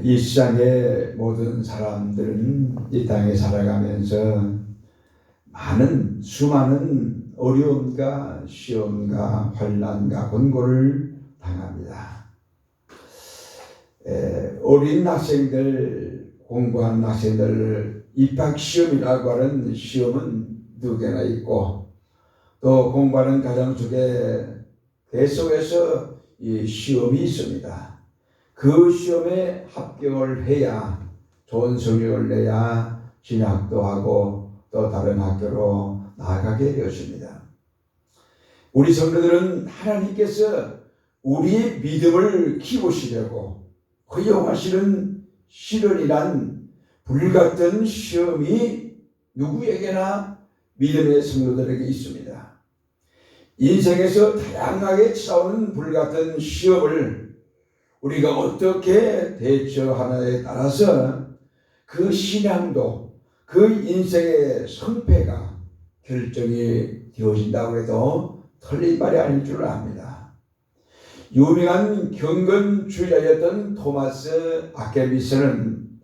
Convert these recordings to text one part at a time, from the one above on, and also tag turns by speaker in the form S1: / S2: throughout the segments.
S1: 이 세상의 모든 사람들은 이 땅에 살아가면서 수많은 어려움과 시험과 환난과 권고를 당합니다. 어린 학생들, 공부하는 학생들 입학시험이라고 하는 시험은 두 개나 있고, 또 공부하는 가정 속에 계속해서 이 시험이 있습니다. 그 시험에 합격을 해야, 좋은 성적을 내야 진학도 하고 또 다른 학교로 나아가게 되었습니다. 우리 성도들은 하나님께서 우리의 믿음을 키우시려고 허용하시는 시련이란 불같은 시험이 누구에게나 믿음의 성도들에게 있습니다. 인생에서 다양하게 찾아오는 불같은 시험을 우리가 어떻게 대처하느냐에 따라서 그 신앙도, 그 인생의 성패가 결정이 되어진다고 해도 틀린 말이 아닐 줄 압니다. 유명한 경건주의자였던 토마스 아퀴나스는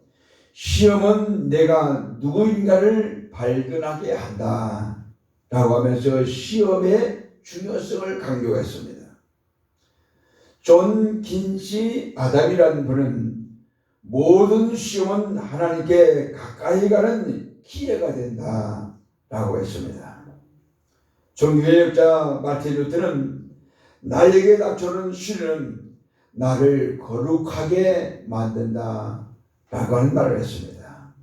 S1: 시험은 내가 누구인가를 발견하게 한다 라고 하면서 시험의 중요성을 강조했습니다. 존 긴시 아담이라는 분은 모든 시험은 하나님께 가까이 가는 기회가 된다 라고 했습니다. 종교개혁자 마틴 루터는 나에게 닥쳐오는 시련은 나를 거룩하게 만든다 라고 하는 말을 했습니다.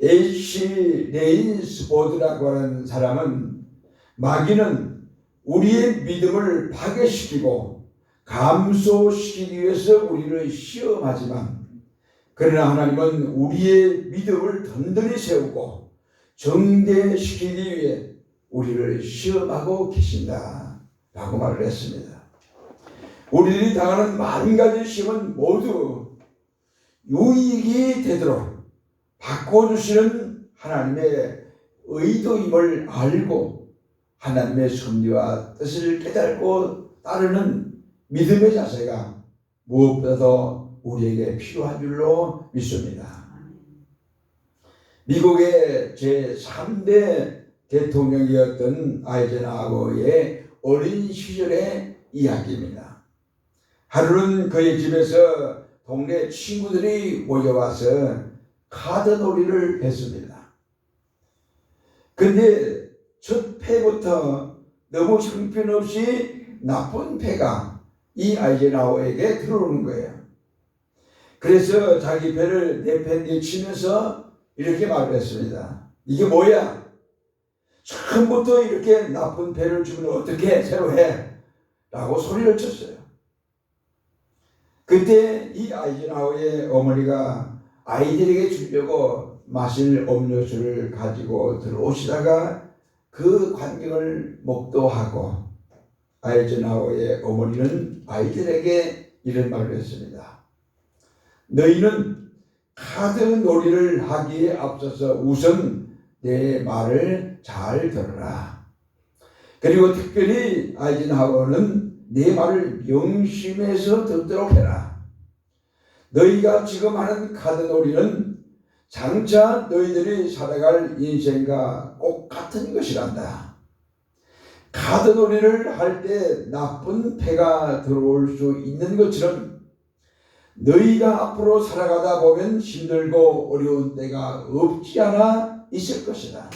S1: H. 레인스보드라고 하는 사람은 마귀는 우리의 믿음을 파괴시키고 감소시키기 위해서 우리를 시험하지만, 그러나 하나님은 우리의 믿음을 든든히 세우고 정대시키기 위해 우리를 시험하고 계신다 라고 말을 했습니다. 우리들이 당하는 만 가지 시험은 모두 유익이 되도록 바꿔주시는 하나님의 의도임을 알고 하나님의 섭리와 뜻을 깨닫고 따르는 믿음의 자세가 무엇보다도 우리에게 필요한 줄로 믿습니다. 미국의 제3대 대통령이었던 아이젠하워의 어린 시절의 이야기입니다. 하루는 그의 집에서 동네 친구들이 모여와서 카드놀이를 했습니다. 근데 첫 패부터 너무 형편없이 나쁜 패가 이 아이젠하워에게 들어오는 거예요. 그래서 자기 패를 내팽개치면서 이렇게 말을 했습니다. 이게 뭐야? 처음부터 이렇게 나쁜 패를 주면 어떻게 새로 해? 라고 소리를 쳤어요. 그때 이 아이젠하워의 어머니가 아이들에게 주려고 마실 음료수를 가지고 들어오시다가 그 광경을 목도하고 아이젠하워의 어머니는 아이들에게 이런 말을 했습니다. 너희는 카드 놀이를 하기에 앞서서 우선 내 말을 잘 들어라. 그리고 특별히 아이젠하워는 내 말을 명심해서 듣도록 해라. 너희가 지금 하는 카드 놀이는 장차 너희들이 살아갈 인생과 꼭 같은 것이란다. 카드 놀이를 할 때 나쁜 패가 들어올 수 있는 것처럼 너희가 앞으로 살아가다 보면 힘들고 어려운 때가 없지 않아 있을 것이다.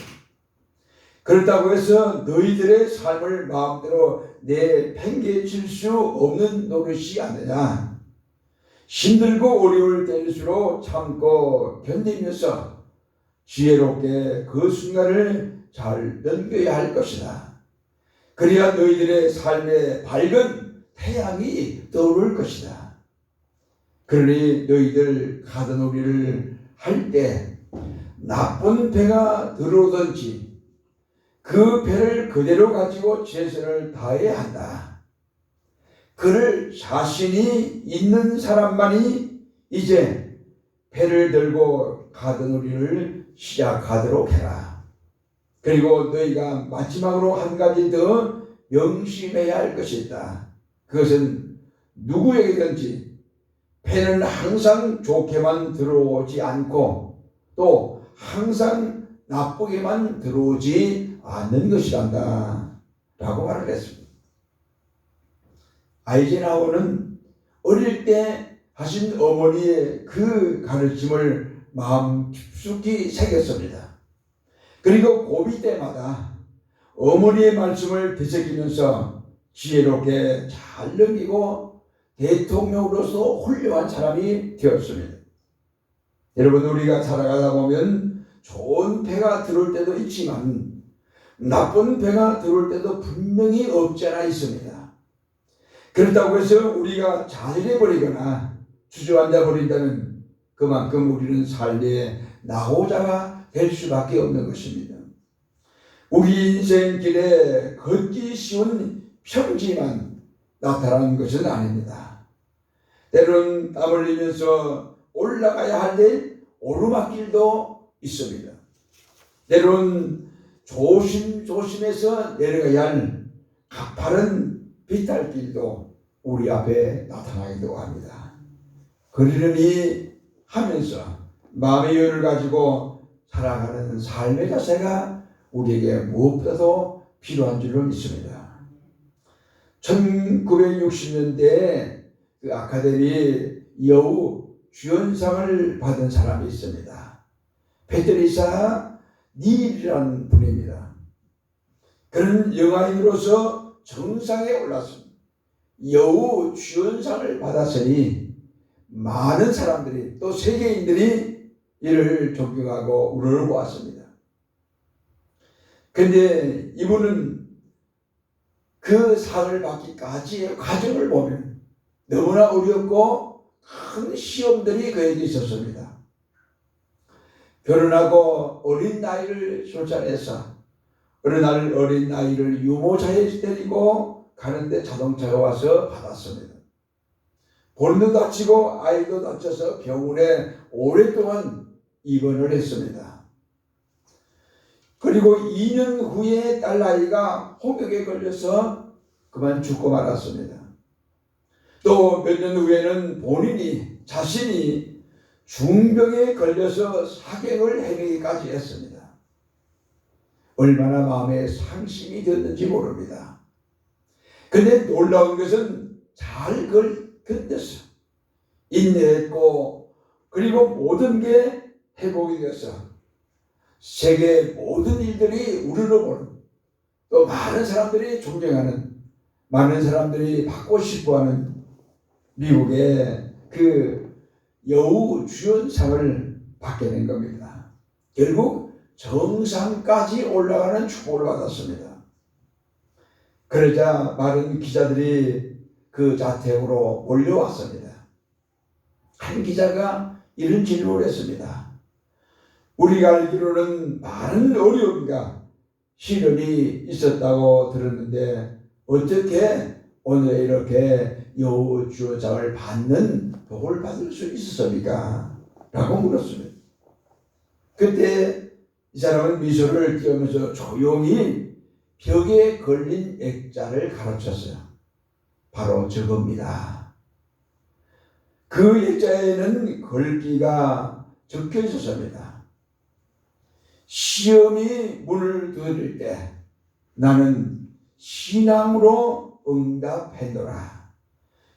S1: 그렇다고 해서 너희들의 삶을 마음대로 내팽개칠 수 없는 노릇이 아니냐. 힘들고 어려울 때일수록 참고 견디면서 지혜롭게 그 순간을 잘 넘겨야 할 것이다. 그래야 너희들의 삶에 밝은 태양이 떠오를 것이다. 그러니 너희들 카드놀이를 할 때 나쁜 패가 들어오든지 그 패를 그대로 가지고 최선을 다해야 한다. 그를 자신이 있는 사람만이 이제 패를 들고 카드놀이를 시작하도록 해라. 그리고 너희가 마지막으로 한 가지 더 명심해야 할 것이 있다. 그것은 누구에게든지 배는 항상 좋게만 들어오지 않고 또 항상 나쁘게만 들어오지 않는 것이란다 라고 말을 했습니다. 아이젠하워는 어릴 때 하신 어머니의 그 가르침을 마음 깊숙이 새겼습니다. 그리고 고비 때마다 어머니의 말씀을 되새기면서 지혜롭게 잘 넘기고 대통령으로서 훌륭한 사람이 되었습니다. 여러분, 우리가 살아가다 보면 좋은 배가 들어올 때도 있지만 나쁜 배가 들어올 때도 분명히 없지 않아 있습니다. 그렇다고 해서 우리가 좌절해버리거나 주저앉아버린다면 그만큼 우리는 삶의 낙오자가 될 수밖에 없는 것입니다. 우리 인생길에 걷기 쉬운 평지만 나타나는 것은 아닙니다. 때로는 땀 흘리면서 올라가야 할 때 오르막길도 있습니다. 때로는 조심조심해서 내려가야 할 가파른 비탈길도 우리 앞에 나타나기도 합니다. 그러려니 하면서 마음의 여유를 가지고 살아가는 삶의 자세가 우리에게 무엇보다도 필요한 줄로 믿습니다. 1960년대에 그 아카데미 여우 주연상을 받은 사람이 있습니다. 페트리사 닐이라는 분입니다. 그는 영화인으로서 정상에 올랐습니다. 여우 주연상을 받았으니 많은 사람들이 또 세계인들이 이를 존경하고 우러러보았습니다. 그런데 이분은 그 상을 받기까지의 과정을 보면 너무나 어렵고 큰 시험들이 그에게 있었습니다. 결혼하고 어린 나이를 출산해서 어느 날 어린 나이를 유모차에 데리고 가는데 자동차가 와서 받았습니다. 본인도 다치고 아이도 다쳐서 병원에 오랫동안 입원을 했습니다. 그리고 2년 후에 딸아이가 홍역에 걸려서 그만 죽고 말았습니다. 또 몇 년 후에는 본인이 자신이 중병에 걸려서 사경을 헤매기까지 했습니다. 얼마나 마음에 상심이 되었는지 모릅니다. 그런데 놀라운 것은 잘 그걸 견뎠어. 인내했고 그리고 모든 게 회복이 되어서 세계 모든 일들이 우러러보는 또 많은 사람들이 존경하는 많은 사람들이 받고 싶어하는 미국의 그 여우 주연상을 받게 된 겁니다. 결국 정상까지 올라가는 축복을 받았습니다. 그러자 많은 기자들이 그 자택으로 몰려왔습니다. 한 기자가 이런 질문을 했습니다. 우리가 알기로는 많은 어려움과 시련이 있었다고 들었는데 어떻게 오늘 이렇게 여우 주연상을 받는 복을 받을 수 있었습니까? 라고 물었습니다. 그때 이 사람은 미소를 띄우면서 조용히 벽에 걸린 액자를 가르쳤어요. 바로 저겁니다. 그 액자에는 글귀가 적혀 있었습니다. 시험이 문을 두드릴 때 나는 신앙으로 응답했노라.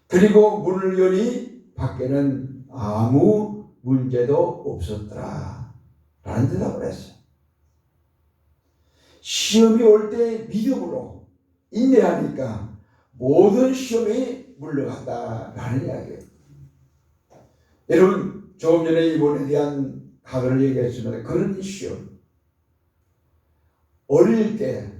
S1: 그리고 문을 여니 밖에는 아무 문제도 없었더라. 라는 대답을 했어요. 시험이 올 때 믿음으로 인내하니까 모든 시험이 물러간다라는 이야기예요. 여러분, 조금 전에 이번에 대한 가설을 얘기했지만 그런 시험, 어릴 때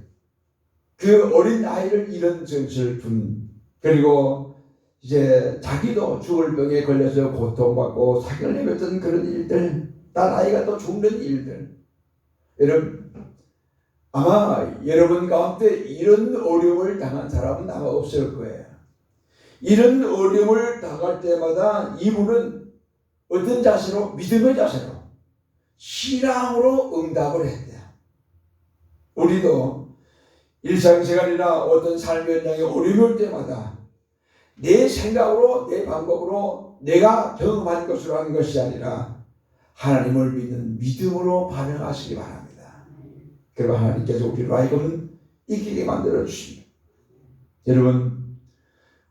S1: 그 어린 아이를 잃은 슬픔, 그리고 이제 자기도 죽을 병에 걸려서 고통받고 사경을 헤맸던 그런 일들, 딸 아이가 또 죽는 일들. 여러분, 아마 여러분 가운데 이런 어려움을 당한 사람은 아마 없을 거예요. 이런 어려움을 당할 때마다 이분은 어떤 자세로? 믿음의 자세로, 신앙으로 응답을 했대요. 우리도 일상생활이나 어떤 삶의 현장에 어려움이 올 때마다 내 생각으로, 내 방법으로 내가 경험한 것으로 하는 것이 아니라 하나님을 믿는 믿음으로 반응하시기 바랍니다. 그리고 하나님께서 우리로 하여금 이기게 만들어 주십니다. 여러분,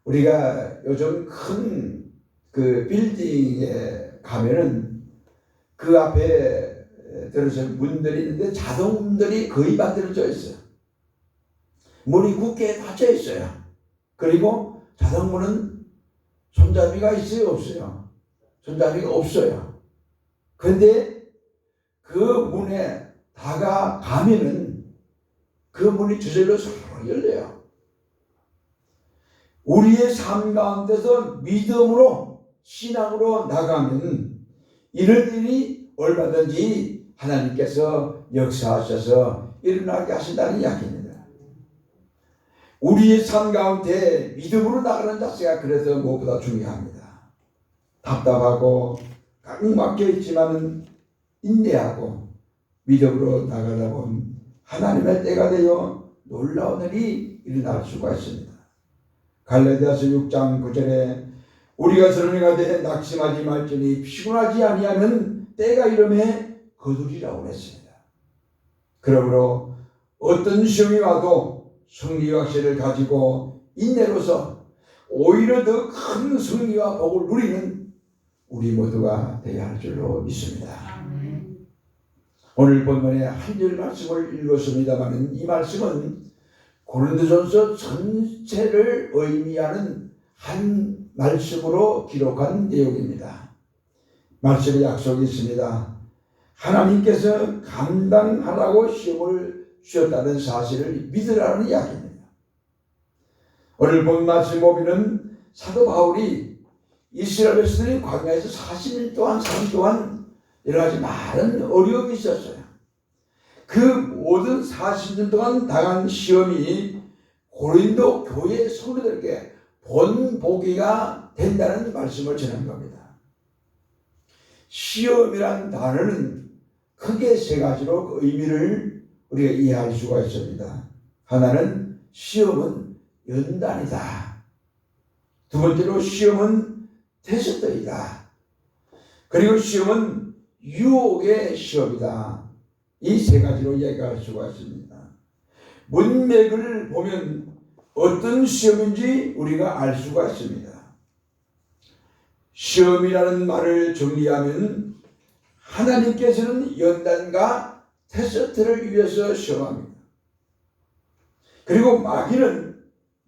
S1: 우리가 요즘 큰 그 빌딩에 가면은 그 앞에 들어서 문들이 있는데 자동문들이 거의 만들어져 있어요. 문이 굳게 닫혀 있어요. 그리고 자동문은 손잡이가 있어요, 없어요? 손잡이가 없어요. 근데 그 문에 다가가면은 그 문이 저절로 싹 열려요. 우리의 삶 가운데서 믿음으로 신앙으로 나가면 이런 일이 얼마든지 하나님께서 역사하셔서 일어나게 하신다는 이야기입니다. 우리의 삶 가운데 믿음으로 나가는 자세가 그래서 무엇보다 중요합니다. 답답하고 꽉막혀 있지만은 인내하고 믿음으로 나가다 보면 하나님의 때가 되어 놀라운 일이 일어날 수가 있습니다. 갈라디아서 6장 9절에 우리가 저런이가 돼 낙심하지 말지니 피곤하지 아니하면 때가 이름에 거두리라고 했습니다. 그러므로 어떤 시험이 와도 승리 확신을 가지고 인내로서 오히려 더 큰 승리와 복을 누리는 우리 모두가 되어야 할 줄로 믿습니다. 오늘 본문에 한 절 말씀을 읽었습니다만 이 말씀은 고린도전서 전체를 의미하는 한 말씀으로 기록한 내용입니다. 말씀에 약속이 있습니다. 하나님께서 감당하라고 시험을 주셨다는 사실을 믿으라는 이야기입니다. 오늘 본 말씀 보면은 사도 바울이 이스라엘 백성들이 광야에서 40년 동안 산 동안 여러 가지 많은 어려움이 있었어요. 그 모든 40년 동안 당한 시험이 고린도 교회 성도들에게 본보기가 된다는 말씀을 전한 겁니다. 시험이란 단어는 크게 세 가지로 그 의미를 우리가 이해할 수가 있습니다. 하나는 시험은 연단이다. 두 번째로 시험은 테스트이다. 그리고 시험은 유혹의 시험이다. 이 세 가지로 이야기할 수가 있습니다. 문맥을 보면 어떤 시험인지 우리가 알 수가 있습니다. 시험이라는 말을 정리하면 하나님께서는 연단과 테스트를 위해서 시험합니다. 그리고 마귀는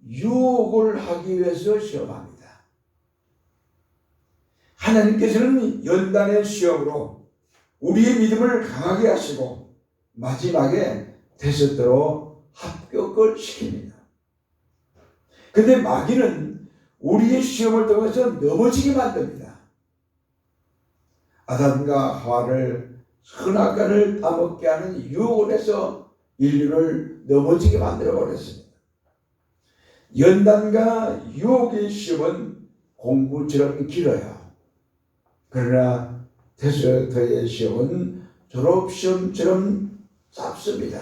S1: 유혹을 하기 위해서 시험합니다. 하나님께서는 연단의 시험으로 우리의 믿음을 강하게 하시고 마지막에 테스트로 합격을 시킵니다. 근데 마귀는 우리의 시험을 통해서 넘어지게 만듭니다. 아담과 하와를 선악과를 따먹게 하는 유혹을 해서 인류를 넘어지게 만들어 버렸습니다. 연단과 유혹의 시험은 공부처럼 길어요. 그러나 테스트의 시험은 졸업시험처럼 짧습니다.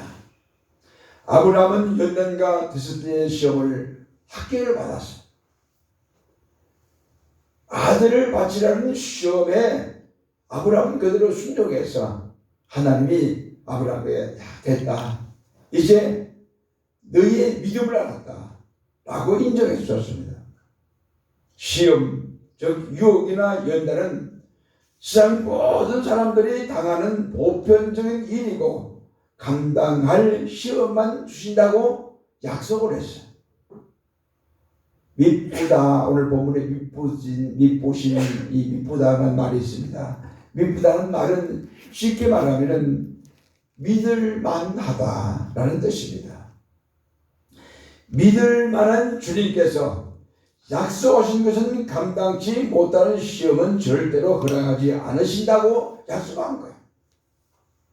S1: 아브라함은 연단과 테스트의 시험을 합격을 받았어요. 아들을 바치라는 시험에 아브라함은 그대로 순종해서 하나님이 아브라함에게 됐다. 이제 너희의 믿음을 알았다. 라고 인정해 주셨습니다. 시험, 즉 유혹이나 연단은 세상 모든 사람들이 당하는 보편적인 일이고 감당할 시험만 주신다고 약속을 했어요. 미쁘다. 오늘 본문에 미쁘신 이 미쁘다는 말이 있습니다. 미쁘다는 말은 쉽게 말하면 믿을만하다라는 뜻입니다. 믿을만한 주님께서 약속하신 것은 감당치 못하는 시험은 절대로 허락하지 않으신다고 약속한 거예요.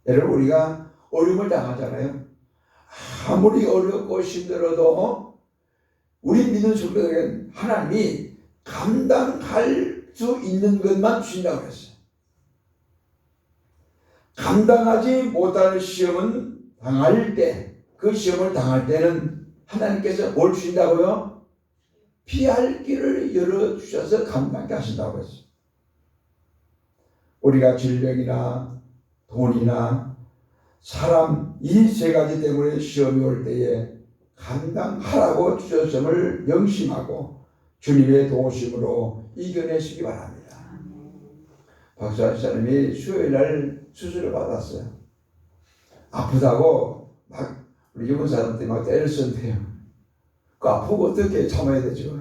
S1: 여러분, 우리가 어려움을 당하잖아요. 아무리 어렵고 힘들어도 우리 믿는 성도들에게는 하나님이 감당할 수 있는 것만 주신다고 했어요. 감당하지 못할 시험은 당할 때, 그 시험을 당할 때는 하나님께서 뭘 주신다고요? 피할 길을 열어주셔서 감당케 하신다고 했어요. 우리가 질병이나 돈이나 사람 이 세 가지 때문에 시험이 올 때에 감당하라고 주셨음을 명심하고 주님의 도우심으로 이겨내시기 바랍니다. 박수환 사람이 수요일날 수술을 받았어요. 아프다고 막 우리 일본 사람들이 막 때를 썼대요. 그 아프고 어떻게 참아야 되죠?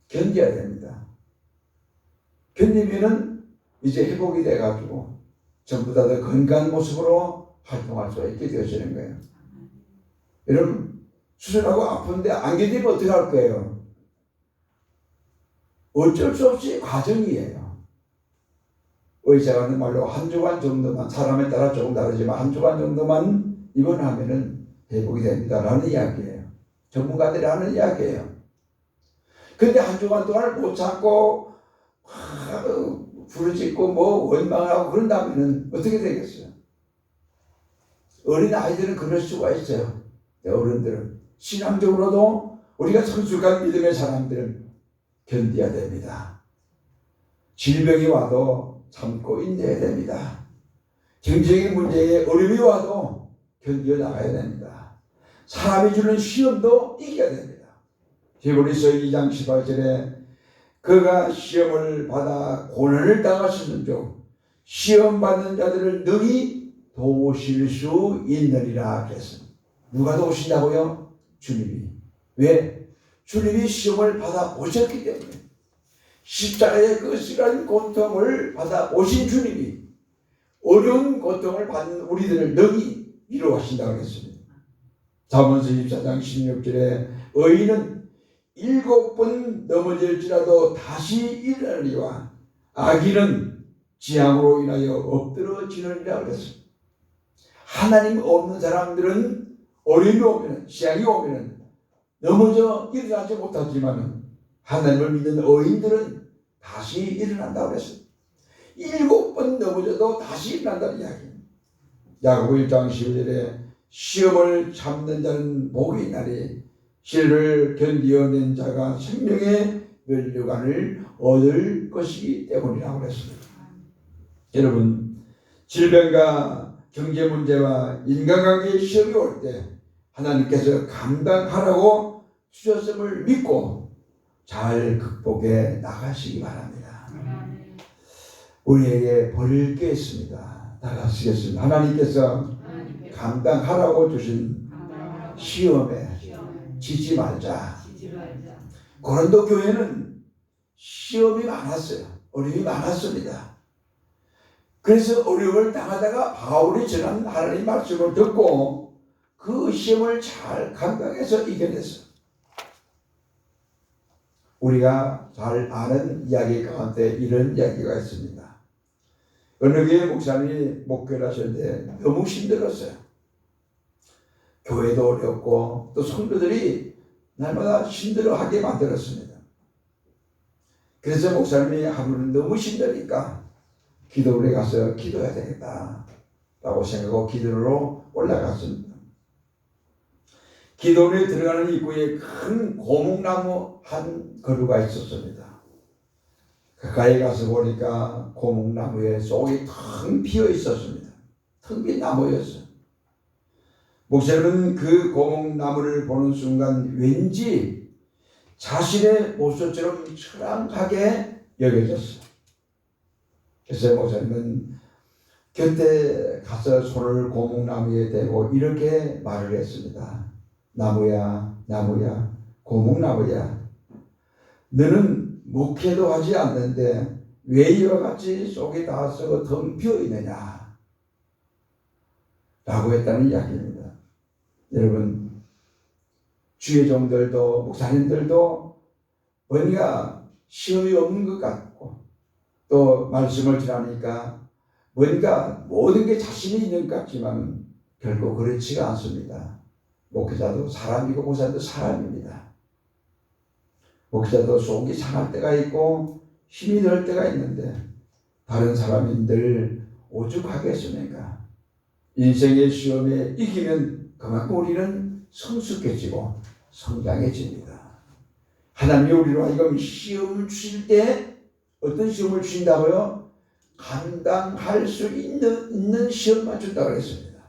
S1: 견뎌야 됩니다. 견디면은 이제 회복이 돼가지고 전부 다 더 건강한 모습으로 활동할 수 있게 되어지는 거예요. 여러분, 수술하고 아픈데 안 견디면 어떻게 할 거예요? 어쩔 수 없이 과정이에요. 의사가 하는 말로 한 주간 정도만, 사람에 따라 조금 다르지만 한 주간 정도만 입원하면은 회복이 됩니다라는 이야기예요. 전문가들이 하는 이야기예요. 근데 한 주간 동안 못 참고 부르짖고 원망하고 그런다면은 어떻게 되겠어요? 어린 아이들은 그럴 수가 있어요. 어른들은 신앙적으로도 우리가 성숙한 믿음의 사람들은 견뎌야 됩니다. 질병이 와도 참고 인내해야 됩니다. 경제적인 문제에 어려움이 와도 견뎌 나가야 됩니다. 사람이 주는 시험도 이겨야 됩니다. 히브리서 2장 18절에 그가 시험을 받아 고난을 당하시는 중 시험 받는 자들을 능히 도우실 수 있느니라 그랬습니다. 누가 도우신다고요? 주님이. 왜? 주님이 시험을 받아 오셨기 때문에 십자가의 그 시간 고통을 받아 오신 주님이 어려운 고통을 받는 우리들을 능히 위로하신다고 했습니다. 잠언서 24장 16절에 의인은 7번 넘어질지라도 다시 일어나리와 악인은 지향으로 인하여 엎드러지느니라 그랬습니다. 하나님 없는 사람들은 어려움이 오면, 지향이 오면 넘어져 일어나지 못하지만 하나님을 믿는 의인들은 다시 일어난다고 그랬습니다. 7번 넘어져도 다시 일어난다는 이야기입니다. 야고보 1장 11절에 시험을 참는 자는 복이 있나니 시를 견디어낸 자가 생명의 면류관을 얻을 것이기 때문이라고 했습니다. 여러분, 질병과 경제 문제와 인간관계의 시험이 올 때 하나님께서 감당하라고 주셨음을 믿고 잘 극복해 나가시기 바랍니다. 우리에게 벌일 게 있습니다. 다 같이겠습니다. 하나님께서 감당하라고 주신 시험에 지지 말자. 고린도 교회는 시험이 많았어요. 어려움이 많았습니다. 그래서 어려움을 당하다가 바울이 전한 하나님 말씀을 듣고 그 시험을 잘 감당해서 이겨냈어요. 우리가 잘 아는 이야기 가운데 이런 이야기가 있습니다. 어느 교회 목사님이 목회를 하셨는데 너무 힘들었어요. 교회도 어렵고 또 성도들이 날마다 힘들어하게 만들었습니다. 그래서 목사님이 하루는 너무 힘드니까 기도원에 가서 기도해야 되겠다라고 생각하고 기도로 올라갔습니다. 기도원에 들어가는 입구에 큰 고목나무 한 그루가 있었습니다. 가까이 가서 보니까 고목나무에 쏙이 텅 비어 있었습니다. 텅 빈 나무였어요. 목사님은 그 고목나무를 보는 순간 왠지 자신의 모습처럼 처량하게 여겨졌어요. 그래서 목사님은 곁에 가서 손을 고목나무에 대고 이렇게 말을 했습니다. 나무야, 나무야, 고목나무야. 너는 목회도 하지 않는데 왜 이와 같이 속이 다 썩어 텅 비어 있느냐? 라고 했다는 이야기입니다. 여러분, 주의 종들도 목사님들도 뭔가 시험이 없는 것 같고 또 말씀을 전하니까 뭔가 모든 게 자신이 있는 것 같지만 결코 그렇지가 않습니다. 목회자도 사람이고 목사도 사람입니다. 목회자도 속이 상할 때가 있고 힘이 들 때가 있는데 다른 사람이 늘 오죽하겠습니까? 인생의 시험에 이기면 그만큼 우리는 성숙해지고 성장해집니다. 하나님이 우리로 하여금 시험을 주실 때 어떤 시험을 주신다고요? 감당할 수 있는 시험만 준다고 했습니다.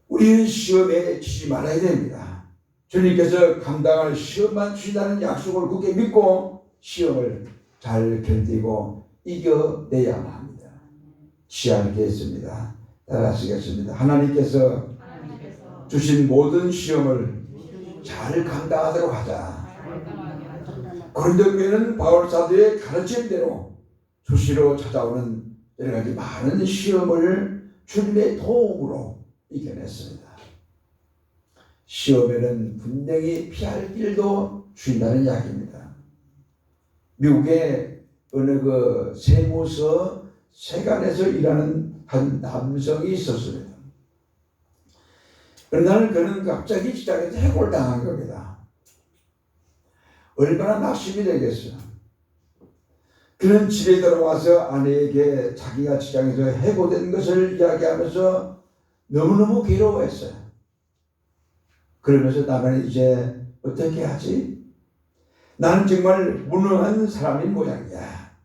S1: 우리는 시험에 지지 말아야 됩니다. 주님께서 감당할 시험만 주신다는 약속을 굳게 믿고 시험을 잘 견디고 이겨내야만 합니다. 시작하겠습니다. 따라하시겠습니다. 하나님께서 주신 모든 시험을 잘 감당하도록 하자. 고린도 교회는 바울 사도의 가르침대로 수시로 찾아오는 여러 가지 많은 시험을 주님의 도움으로 이겨냈습니다. 시험에는 분명히 피할 길도 주인다는 이야기입니다. 미국의 어느 그 세무서 세관에서 일하는 한 남성이 있었습니다. 어느 날 그는 갑자기 직장에서 해고를 당한 겁니다. 얼마나 낙심이 되겠어요. 그는 집에 들어와서 아내에게 자기가 직장에서 해고된 것을 이야기하면서 너무너무 괴로워했어요. 그러면서 나는 이제 어떻게 하지? 나는 정말 무능한 사람인 모양이야.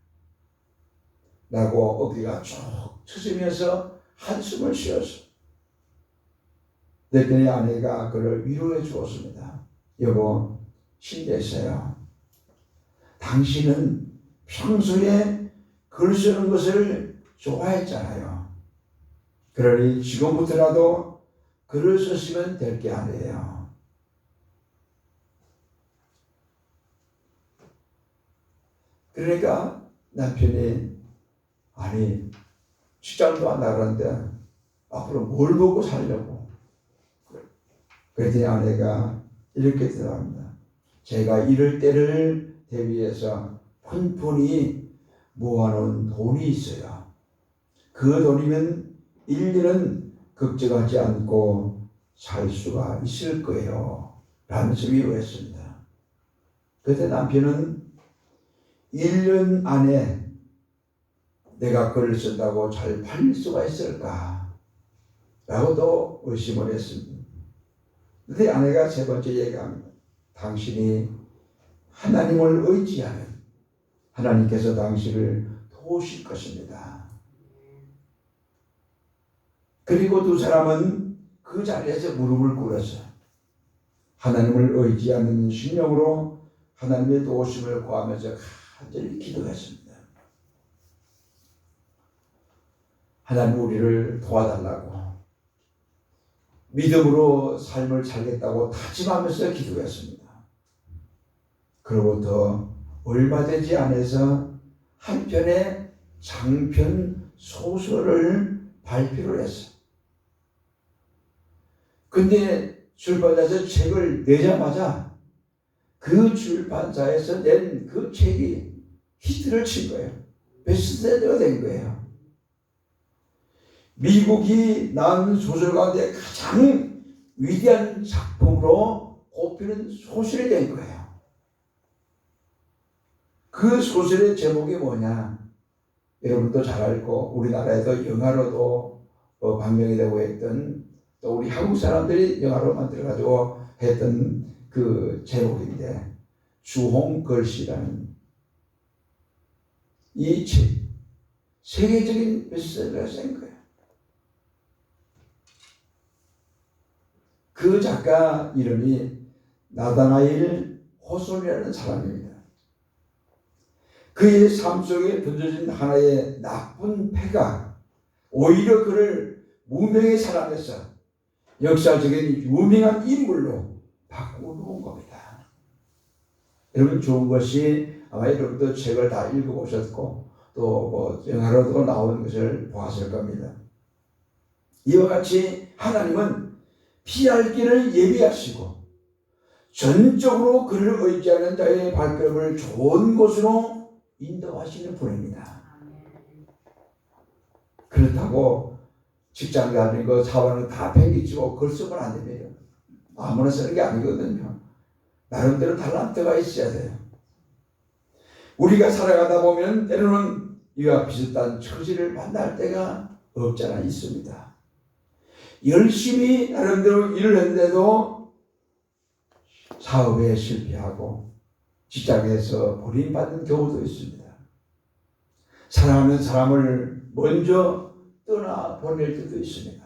S1: 라고 어깨가 쭉 처지면서 한숨을 쉬었어. 그랬더니 아내가 그를 위로해 주었습니다. 여보, 힘내세요. 당신은 평소에 글 쓰는 것을 좋아했잖아요. 그러니 지금부터라도 글을 쓰시면 될 게 아니에요. 그러니까 남편이 아니 직장도 안 나가는데 앞으로 뭘 보고 살려고. 그랬더니 아내가 이렇게 대답합니다. 제가 이럴 때를 대비해서 푼푼히 모아놓은 돈이 있어요. 그 돈이면 1년은 걱정하지 않고 살 수가 있을 거예요. 라면서 위로했습니다. 그때 남편은 1년 안에 내가 글을 쓴다고 잘 팔릴 수가 있을까? 라고 또 의심을 했습니다. 그런데 아내가 세 번째 얘기합니다. 당신이 하나님을 의지하면 하나님께서 당신을 도우실 것입니다. 그리고 두 사람은 그 자리에서 무릎을 꿇었어요. 하나님을 의지하는 심령으로 하나님의 도우심을 구하면서 간절히 기도했습니다. 하나님 우리를 도와달라고 믿음으로 삶을 살겠다고 다짐하면서 기도했습니다. 그로부터 얼마 되지 않아서 한 편의 장편 소설을 발표를 했어요. 근데 출판사에서 책을 내자마자 그 출판사에서 낸 그 책이 히트를 친 거예요. 베스트셀러가 된 거예요. 미국이 낳은 소설 가운데 가장 위대한 작품으로 꼽히는 소설이 된 거예요. 그 소설의 제목이 뭐냐? 여러분도 잘 알고 우리나라에도 영화로도 방영이 되고 했던 또 우리 한국 사람들이 영화로 만들어가지고 했던 그 제목인데 주홍글씨라는 이 책 세계적인 베스트셀러가 된 거예요. 그 작가 이름이 나다나엘 호솔이라는 사람입니다. 그의 삶 속에 던져진 하나의 나쁜 패가 오히려 그를 무명의 사람에서 역사적인 유명한 인물로 바꾸는 겁니다. 여러분 좋은 것이 아마 여러분도 책을 다 읽어보셨고 또 영화로도 나오는 것을 보았을 겁니다. 이와 같이 하나님은 피할 길을 예비하시고 전적으로 그를 의지하는 자의 발걸음을 좋은 곳으로 인도하시는 분입니다. 그렇다고 직장 다니고 사원을 다 팽개치고 글 쓰면 안 됩니다. 아무나 쓰는 게 아니거든요. 나름대로 탤런트가 있어야 돼요. 우리가 살아가다 보면 때로는 이와 비슷한 처지를 만날 때가 없지 않아 있습니다. 열심히 나름대로 일을 했는데도 사업에 실패하고 직장에서 버림받는 경우도 있습니다. 사랑하는 사람을 먼저 떠나보낼 때도 있습니다.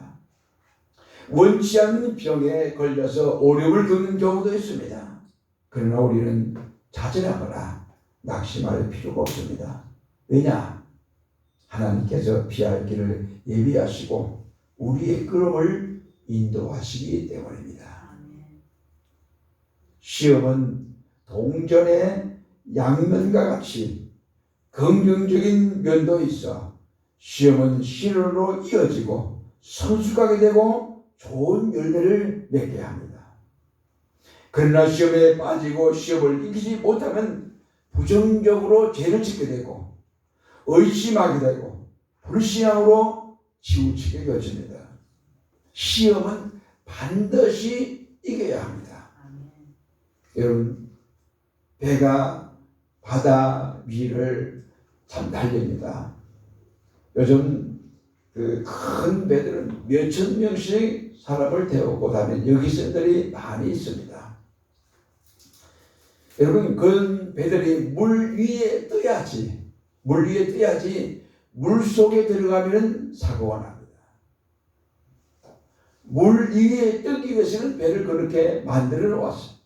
S1: 원치 않는 병에 걸려서 어려움을 겪는 경우도 있습니다. 그러나 우리는 좌절하거나 낙심할 필요가 없습니다. 왜냐? 하나님께서 피할 길을 예비하시고 우리의 걸음을 인도하시기 때문입니다. 시험은 동전의 양면과 같이 긍정적인 면도 있어 시험은 실현으로 이어지고 성숙하게 되고 좋은 열매를 맺게 합니다. 그러나 시험에 빠지고 시험을 이기지 못하면 부정적으로 죄를 짓게 되고 의심하게 되고 불신앙으로 치우치게 여집니다. 시험은 반드시 이겨야 합니다. 여러분, 배가 바다 위를 참 달립니다. 요즘 그 큰 배들은 몇천 명씩 사람을 태우고 다니는 여기선들이 많이 있습니다. 여러분, 그 배들이 물 위에 떠야지 물 속에 들어가면 사고가 납니다. 물 위에 뜨기 위해서는 배를 그렇게 만들어 놓았어요.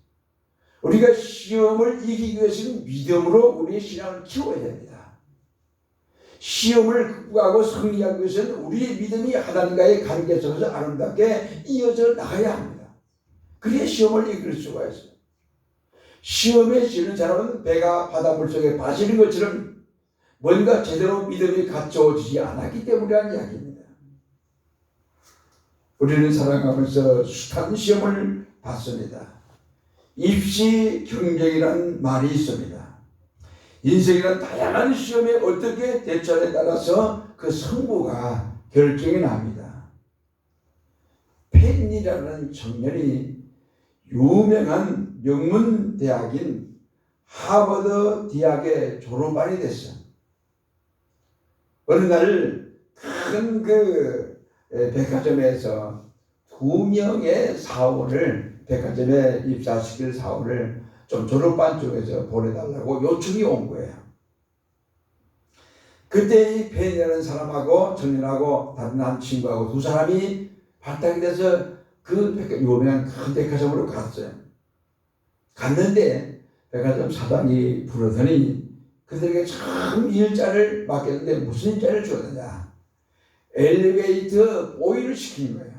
S1: 우리가 시험을 이기기 위해서는 믿음으로 우리의 신앙을 키워야 됩니다. 시험을 극복하고 승리하기 위해서는 우리의 믿음이 하나님과의 관계 속에서 아름답게 이어져 나가야 합니다. 그래야 시험을 이길 수가 있어요. 시험에 지는 사람은 배가 바닷물 속에 빠지는 것처럼 뭔가 제대로 믿음이 갖춰지지 않았기 때문이라는 이야기입니다. 우리는 살아가면서 숱한 시험을 받습니다. 입시 경쟁이라는 말이 있습니다. 인생이란 다양한 시험에 어떻게 대처에 따라서 그 승부가 결정이 납니다. 펜이라는 청년이 유명한 명문 대학인 하버드 대학에 졸업반이 됐어요. 어느 날 큰 그 백화점에서 2명의 사원을 백화점에 입사시킬 사원을 좀 졸업반 쪽에서 보내달라고 요청이 온 거예요. 그때 이 펜이라는 사람하고 청년하고 다른 한 친구하고 두 사람이 발탁이 돼서 그 유명한 큰 백화점으로 갔어요. 갔는데 백화점 사장이 부르더니 그들에게 참 일자를 맡겼는데 무슨 일자를 줬느냐? 엘리베이터 보이를 시킨 거예요.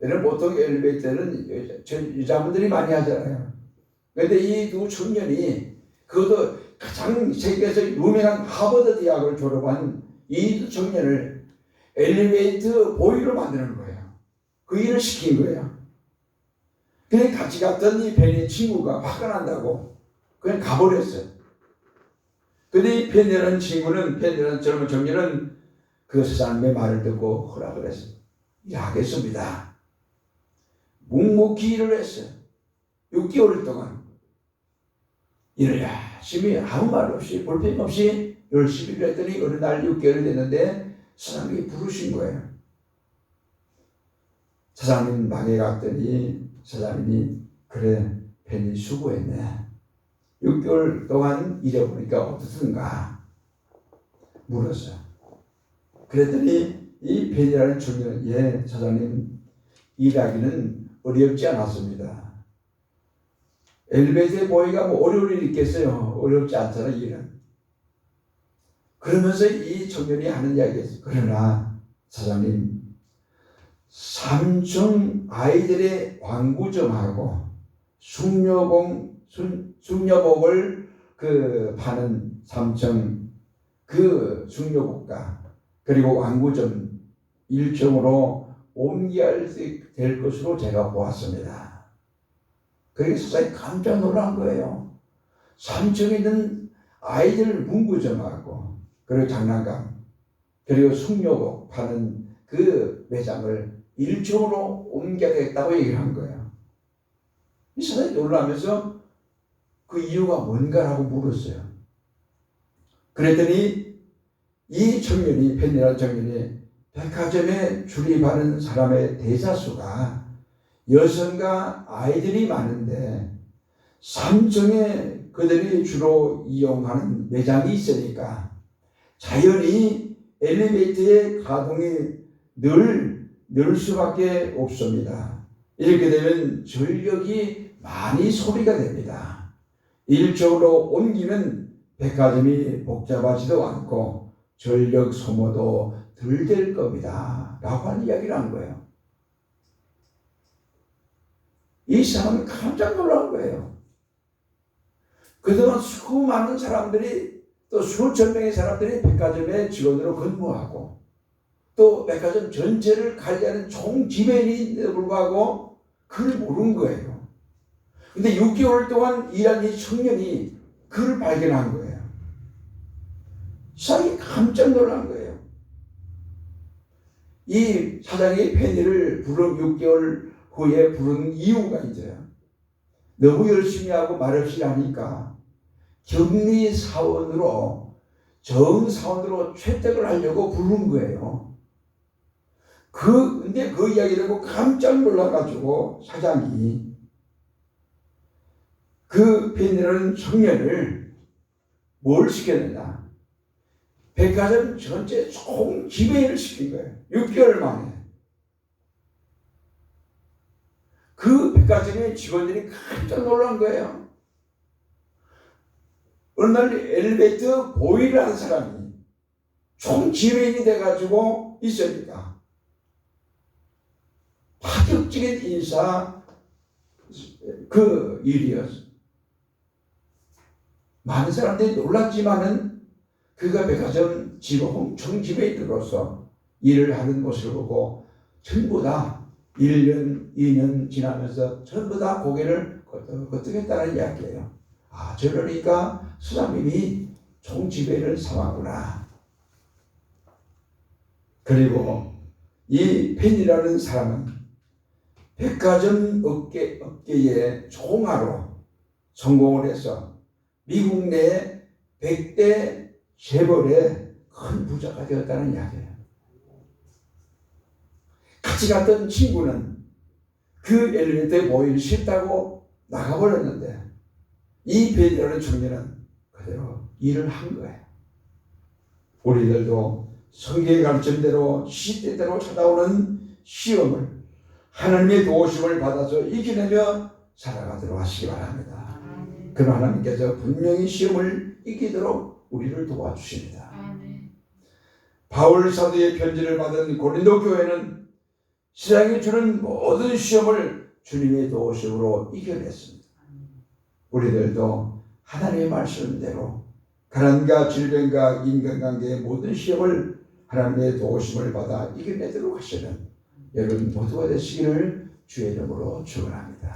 S1: 여러분, 보통 엘리베이터는 여자분들이 많이 하잖아요. 그런데 이 두 청년이 그것도 가장 세계에서 유명한 하버드 대학을 졸업한 이 두 청년을 엘리베이터 보이로 만드는 거예요. 그 일을 시킨 거예요. 그냥 같이 갔던 이 펜의 친구가 화가 난다고 그냥 가버렸어요. 근데 이 펜이라는 친구는, 펜이라는 젊은 청년은 그 사장님의 말을 듣고 허락을 했어요. 하겠습니다. 묵묵히 일을 했어요. 6개월 동안 일을 열심히 아무 말 없이 볼펜 없이 열심히 일했더니 어느 날 6개월이 됐는데 사장님이 부르신 거예요. 사장님 방에 갔더니 사장님이 그래 펜이 수고했네. 6개월 동안 일해보니까 어떻든가 물었어요. 그랬더니 이 펜이라는 청년은 예 사장님 일하기는 어렵지 않았습니다. 엘리베이터에 보이가 뭐 어려울 일이 있겠어요. 어렵지 않잖아 일은. 그러면서 이 청년이 하는 이야기였어요. 그러나 사장님 3층 아이들의 완구점하고 숙녀복을 그 파는 3층 그 숙녀복가 그리고 완구점 1층으로 옮겨야 될 것으로 제가 보았습니다. 그래서 사장님이 깜짝 놀란 거예요. 3층에 있는 아이들 문구점하고 그리고 장난감 그리고 숙녀복 파는 그 매장을 1층으로 옮겨야겠다고 얘기를 한 거예요. 이 사장님이 놀라면서 그 이유가 뭔가라고 물었어요. 그랬더니 이 청년이 펜이라는 청년이 백화점에 출입하는 사람의 대다수가 여성과 아이들이 많은데 삼성에 그들이 주로 이용하는 매장이 있으니까 자연히 엘리베이터의 가동이 늘 수밖에 없습니다. 이렇게 되면 전력이 많이 소비가 됩니다. 일적으로 옮기면 백화점이 복잡하지도 않고 전력 소모도 덜 될 겁니다. 라고 하는 이야기를 한 거예요. 이 사람은 깜짝 놀란 거예요. 그동안 수많은 사람들이 또 수천 명의 사람들이 백화점의 직원으로 근무하고 또 백화점 전체를 관리하는 총지배인인데도 불구하고 그를 모르는 거예요. 근데 6개월 동안 일한 이 청년이 그를 발견한 거예요. 사장이 깜짝 놀란 거예요. 이 사장이 페니를 부른 6개월 후에 부른 이유가 있어요. 너무 열심히 하고 말없이 하니까 격리 사원으로 정사원으로 채택을 하려고 부른 거예요. 근데 그 이야기를 듣고 깜짝 놀라가지고 사장이 그 페니라는 청년을 뭘 시켰느냐? 백화점 전체 총 지배인을 시킨 거예요. 6개월 만에. 그 백화점의 직원들이 깜짝 놀란 거예요. 어느 날 엘리베이터 보이를 한 사람이 총 지배인이 돼가지고 있으니까 파격적인 인사 그 일이었어요. 많은 사람들이 놀랐지만은 그가 백화점 직원 총지배인으로서 일을 하는 모습을 보고 전부 다 1년, 2년 지나면서 전부 다 고개를 끄덕였다는 이야기예요. 아, 저러니까 수장님이 총지배인을 삼았구나. 그리고 이 펜이라는 사람은 백화점 업계의 총화로 성공을 해서 미국 내 100대 재벌의 큰 부자가 되었다는 이야기예요. 같이 갔던 친구는 그 엘리베이터에 보이기 싫다고 나가버렸는데 이 펜이라는 청년은 그대로 일을 한 거예요. 우리들도 성경의 가르침대로 시대대로 찾아오는 시험을 하나님의 도우심을 받아서 이겨내며 살아가도록 하시기 바랍니다. 그럼 하나님께서 분명히 시험을 이기도록 우리를 도와주십니다. 바울 사도의 편지를 받은 고린도 교회는 세상이 주는 모든 시험을 주님의 도우심으로 이겨냈습니다. 우리들도 하나님의 말씀대로 가난과 질병과 인간관계의 모든 시험을 하나님의 도우심을 받아 이겨내도록 하시는 여러분 모두가 되시기를 주의 이름으로 축원합니다.